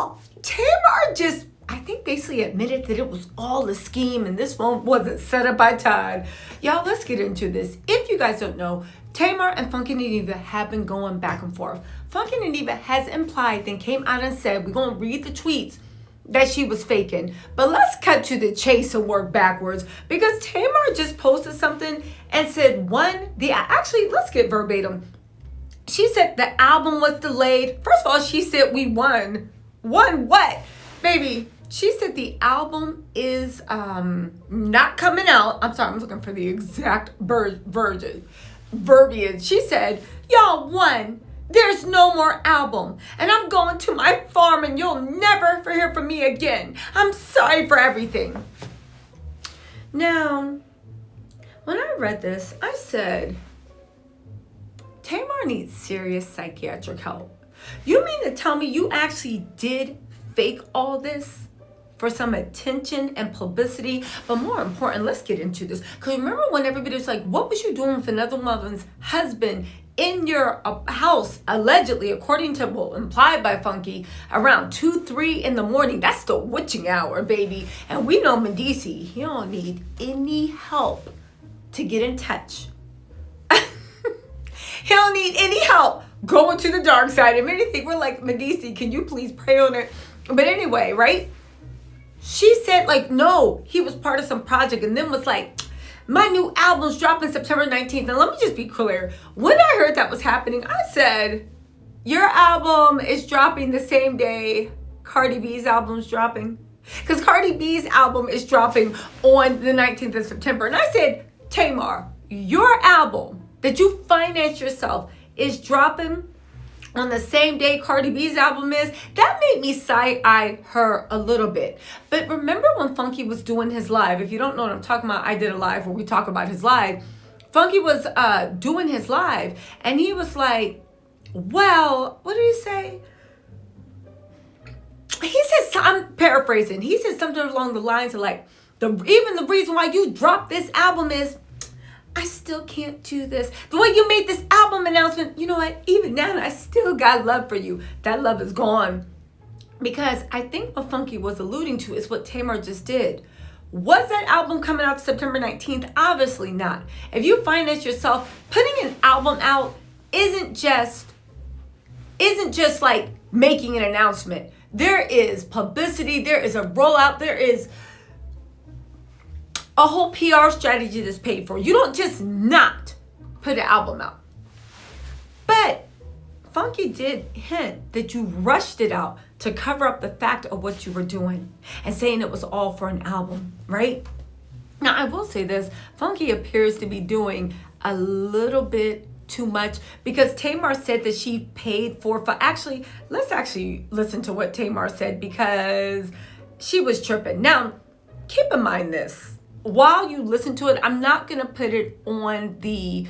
Y'all, Tamar just, I think, basically admitted that it was all a scheme and this one wasn't set up by Todd. Y'all, let's get into this. If you guys don't know, Tamar and Funky NEVA have been going back and forth. Funky NEVA has implied, then came out and said, we're going to read the tweets, that she was faking. But let's cut to the chase and work backwards, because Tamar just posted something and said, let's get verbatim. She said the album was delayed. First of all, she said we won. Won what? Baby, she said the album is not coming out. I'm sorry, I'm looking for the exact verbiage. She said, y'all won. There's no more album. And I'm going to my farm and you'll never hear from me again. I'm sorry for everything. Now, when I read this, I said, Tamar needs serious psychiatric help. You mean to tell me you actually did fake all this for some attention and publicity? But more important, let's get into this. Because remember when everybody was like, what was you doing with another woman's husband in your house, allegedly, according to implied by Funky, around 2-3 in the morning? That's the witching hour, baby. And we know Medici, he don't need any help to get in touch. He don't need any help going to the dark side. If anything, we're like, Medici, can you please pray on it? But anyway, right? She said, like, no, he was part of some project, and then was like, my new album's dropping September 19th. And let me just be clear. When I heard that was happening, I said, your album is dropping the same day Cardi B's album's dropping. Because Cardi B's album is dropping on the 19th of September. And I said, Tamar, your album that you finance yourself is dropping on the same day Cardi B's album is. That made me side-eye her a little bit. But remember when Funky was doing his live? If you don't know what I'm talking about, I did a live where we talk about his live. Funky was doing his live, and he was like, well, what did he say? He said, I'm paraphrasing. He said something along the lines of like, even the reason why you dropped this album is, I still can't do this. The way you made this album announcement, you know what? Even now, I still got love for you. That love is gone. Because I think what Funky was alluding to is what Tamar just did. Was that album coming out September 19th? Obviously not. If you find that yourself, putting an album out isn't just like making an announcement. There is publicity. There is a rollout. There is a whole PR strategy that's paid for. You don't just not put an album out. But Funky did hint that you rushed it out to cover up the fact of what you were doing and saying it was all for an album, right? Now, I will say this. Funky appears to be doing a little bit too much, because Tamar said that she paid for actually, let's actually listen to what Tamar said, because she was tripping. Now, keep in mind this. While you listen to it, I'm not going to put it on the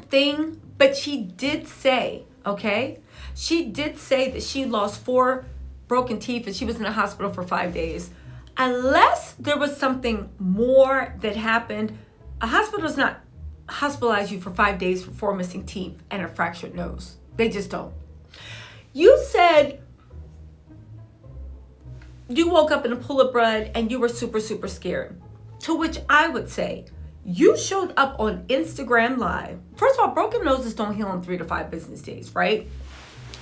thing, but she did say, okay? She did say that she lost 4 broken teeth and she was in the hospital for 5 days. Unless there was something more that happened, a hospital does not hospitalize you for 5 days for 4 missing teeth and a fractured nose. They just don't. You said you woke up in a pool of blood and you were super, super scared. To which I would say, you showed up on Instagram Live. First of all, broken noses don't heal in 3 to 5 business days, right?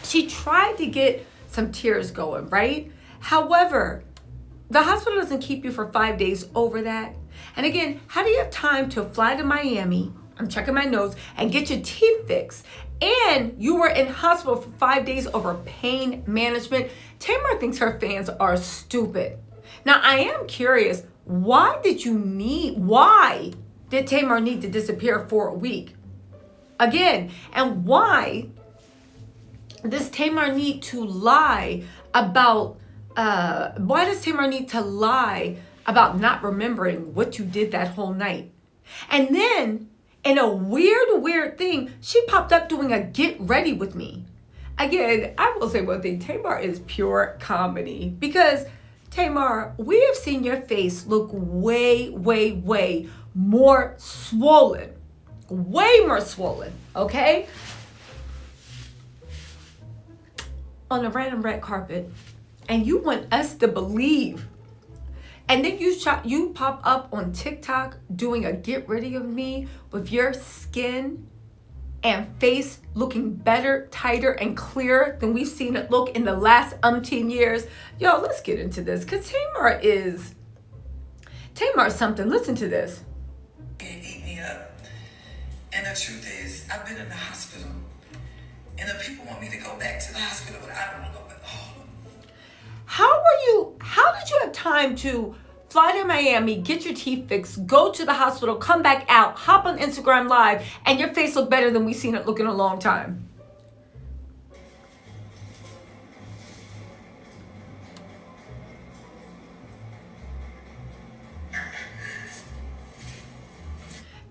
She tried to get some tears going, right? However, the hospital doesn't keep you for 5 days over that. And again, how do you have time to fly to Miami, I'm checking my notes, and get your teeth fixed? And you were in hospital for 5 days over pain management. Tamar thinks her fans are stupid. Now, I am curious, why did Tamar need to disappear for a week? Again, and why does Tamar need to lie about, not remembering what you did that whole night? And then, in a weird thing, she popped up doing a get ready with me. Again, I will say one thing. Tamar is pure comedy. Because, Tamar, we have seen your face look way more swollen. Way more swollen, okay? on a random red carpet and you want us to believe, and then you pop up on TikTok doing a get rid of me with your skin and face looking better, tighter, and clearer than we've seen it look in the last umpteen years. Yo, let's get into this, because Tamar is something. Listen to this. Eat me up. And the truth is, I've been in the hospital. And the people want me to go back to the hospital, but I don't want to go back. How did you have time to fly to Miami, get your teeth fixed, go to the hospital, come back out, hop on Instagram Live, and your face look better than we've seen it look in a long time?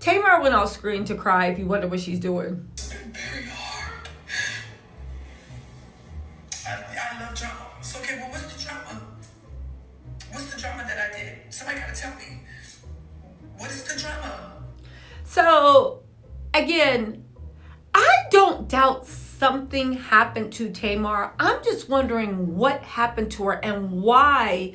Tamar went off screen to cry if you wonder what she's doing. It's been very hard. I love drama. So, okay, well, what's the drama? What's the drama that I did? Somebody gotta tell me. What is the drama? So, again, I don't doubt something happened to Tamar. I'm just wondering what happened to her and why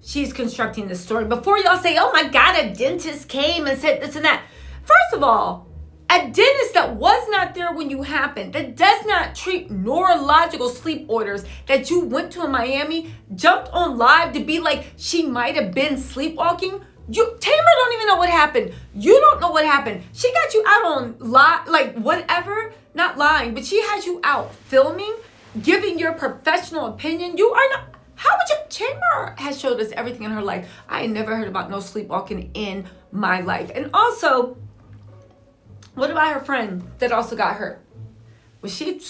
she's constructing this story. Before y'all say, oh my God, a dentist came and said this and that. First of all, a dentist that was not there when you happened, that does not treat neurological sleep orders, that you went to in Miami, jumped on live to be like she might have been sleepwalking. Tamar don't even know what happened. You don't know what happened. She got you out on like whatever, not lying, but she has you out filming, giving your professional opinion. You are not. How would you? Tamar has showed us everything in her life. I had never heard about no sleepwalking in my life. And also, what about her friend that also got hurt? Was he,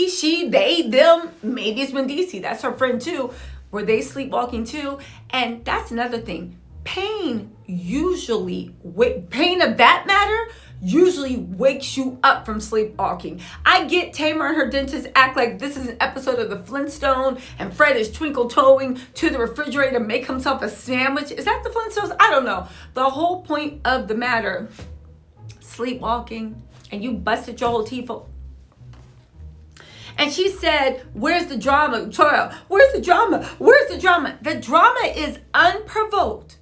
she, they, them? Maybe it's Mendici. That's her friend too. Were they sleepwalking too? And that's another thing. Pain of that matter usually wakes you up from sleepwalking. I get Tamar and her dentist act like this is an episode of the Flintstone and Fred is twinkle toeing to the refrigerator to make himself a sandwich. Is that the Flintstones? I don't know. The whole point of the matter, sleepwalking, and you busted your whole teeth. And she said, where's the drama? Child, where's the drama? Where's the drama? The drama is unprovoked,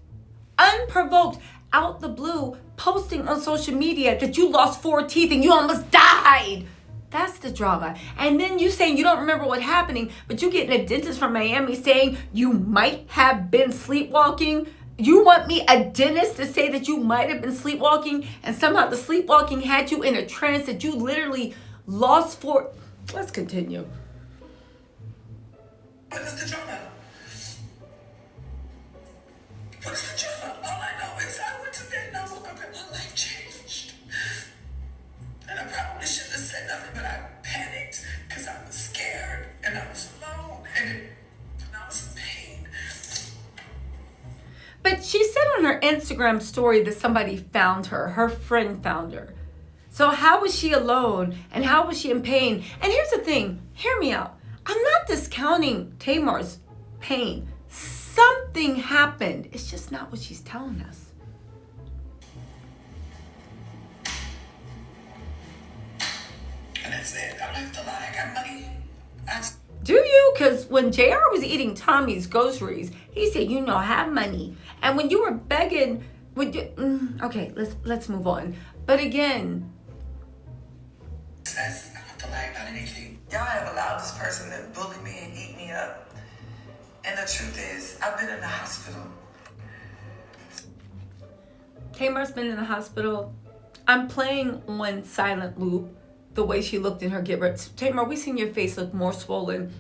out the blue, posting on social media that you lost 4 teeth and you almost died. That's the drama. And then you saying you don't remember what happening, but you getting a dentist from Miami saying you might have been sleepwalking. You want me, a dentist, to say that you might have been sleepwalking and somehow the sleepwalking had you in a trance that you literally lost 4. Let's continue. What is the drama? What is the drama? All I know is I went to bed and I woke up and my life changed. And I probably shouldn't have said nothing, but I panicked because I was scared and I was alone and I was in pain. But she said on her Instagram story that somebody found her friend found her. So how was she alone and how was she in pain? And here's the thing, hear me out. I'm not discounting Tamar's pain. Something happened. It's just not what she's telling us. And that's it. I don't have to lie. I got money. Do you? Because when JR was eating Tommy's groceries, he said, you know, have money. And when you were begging, okay, let's move on. But again, I don't have to lie about anything. Y'all have allowed this person to bully me and eat me up. And the truth is, I've been in the hospital. Tamar's been in the hospital. I'm playing on silent loop the way she looked in her get rid. Tamar, we seen your face look more swollen.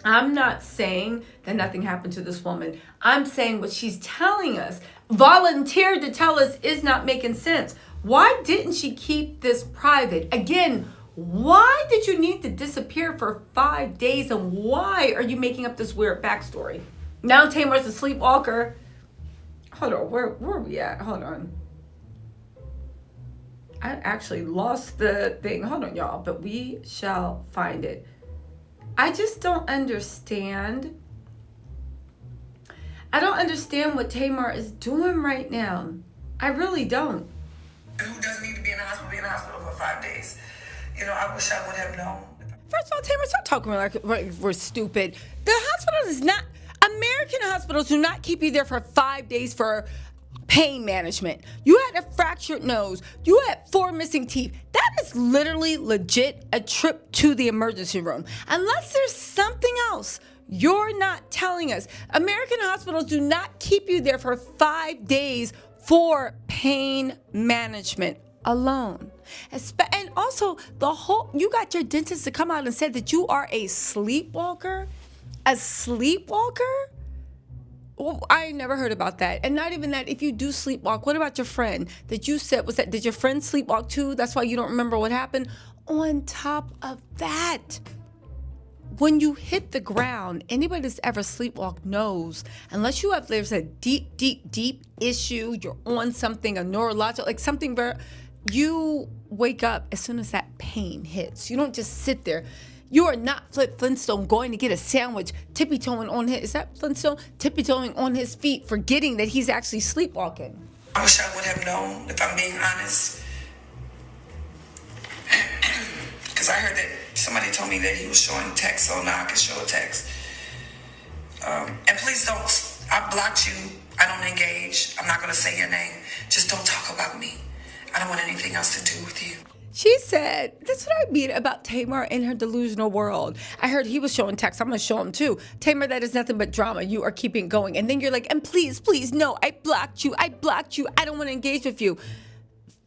I'm not saying that nothing happened to this woman. I'm saying what she's telling us, volunteered to tell us, is not making sense. Why didn't she keep this private? Again, why did you need to disappear for 5 days, and why are you making up this weird backstory? Now Tamar's a sleepwalker. Hold on, where are we at? Hold on. I actually lost the thing. Hold on, y'all, but we shall find it. I just don't understand. I don't understand what Tamar is doing right now. I really don't. Who doesn't need to be in the hospital for 5 days? You know, I wish I would have known. First of all, Tamar, stop talking like we're stupid. The hospital is not. American hospitals do not keep you there for 5 days for pain management. You had a fractured nose. You had 4 missing teeth. That is literally legit a trip to the emergency room. Unless there's something else you're not telling us. American hospitals do not keep you there for 5 days for pain management alone. And also, you got your dentist to come out and said that you are a sleepwalker? A sleepwalker? Well, I never heard about that. And not even that, if you do sleepwalk, what about your friend that you said did your friend sleepwalk too? That's why you don't remember what happened? On top of that, when you hit the ground, anybody that's ever sleepwalked knows, unless there's a deep issue, you're on something, a neurological, like something you wake up as soon as that pain hits. You don't just sit there. You are not Flintstone going to get a sandwich, tippy-toeing on his, is that Flintstone? Tippy-toeing on his feet, forgetting that he's actually sleepwalking. I wish I would have known, if I'm being honest. Because I heard that somebody told me that he was showing text, so now I can show a text. And please don't, I blocked you. I don't engage. I'm not going to say your name. Just don't talk about me. I don't want anything else to do with you. She said, that's what I mean about Tamar and her delusional world. I heard he was showing text. I'm going to show him too. Tamar, that is nothing but drama. You are keeping going. And then you're like, and please, no, I blocked you. I don't want to engage with you.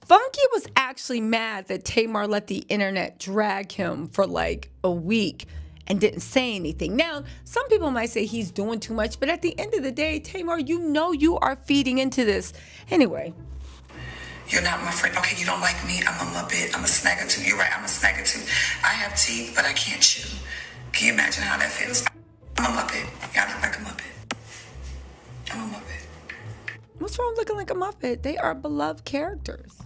Funky was actually mad that Tamar let the internet drag him for like a week and didn't say anything. Now, some people might say he's doing too much, but at the end of the day, Tamar, you know you are feeding into this. Anyway. You're not my friend. Okay, you don't like me. I'm a Muppet. I'm a snagger-tooth. You're right, I'm a snagger-tooth. I have teeth, but I can't chew. Can you imagine how that feels? I'm a Muppet. Yeah, I look like a Muppet. I'm a Muppet. What's wrong with looking like a Muppet? They are beloved characters.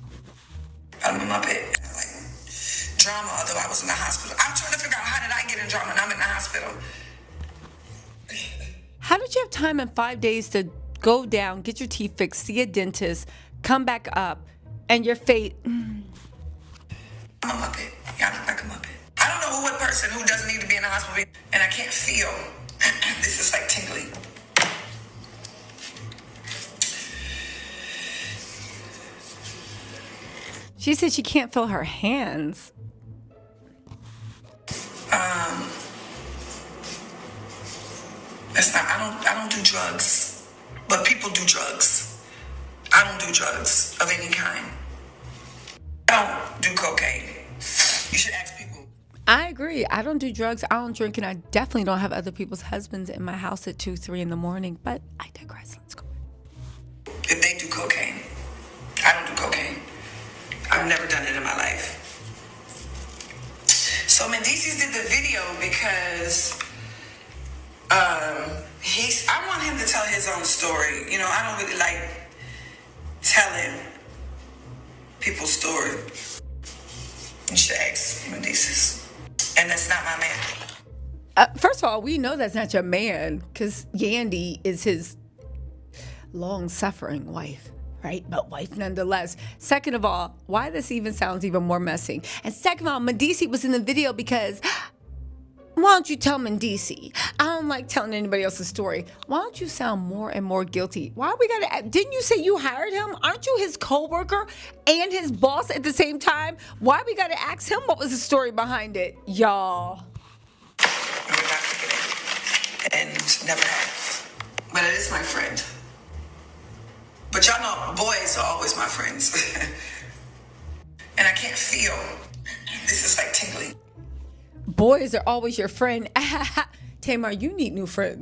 I'm a Muppet. Like drama, although I was in the hospital. I'm trying to figure out how did I get in drama and I'm in the hospital. How did you have time in 5 days to go down, get your teeth fixed, see a dentist, come back up, and your fate? I'm a Muppet. Yeah, I look like a Muppet. I don't know what person who doesn't need to be in the hospital, and I can't feel. This is like tingling. She said she can't feel her hands. That's not. I don't do drugs, but people do drugs. I don't do drugs of any kind. I don't do cocaine. You should ask people. I agree. I don't do drugs. I don't drink, and I definitely don't have other people's husbands in my house at 2, 3 in the morning. But I digress. Let's go. If they do cocaine, I don't do cocaine. I've never done it in my life. So Mendices did the video because I want him to tell his own story. You know, I don't really like telling people's story. You should ask Mendices. And that's not my man. First of all, we know that's not your man because Yandy is his long-suffering wife. Right? But wife nonetheless. Second of all, why this even sounds even more messy. And second of all, Mendici was in the video because why don't you tell Mendici? I don't like telling anybody else's story. Why don't you sound more and more guilty? Why we gotta, didn't you say you hired him? Aren't you his co-worker and his boss at the same time? Why we gotta ask him what was the story behind it? Y'all. We're not together. And never have. But it is my friend. But y'all know boys are always my friends. And I can't feel. This is like tingling. Boys are always your friend. Tamar, you need new friends.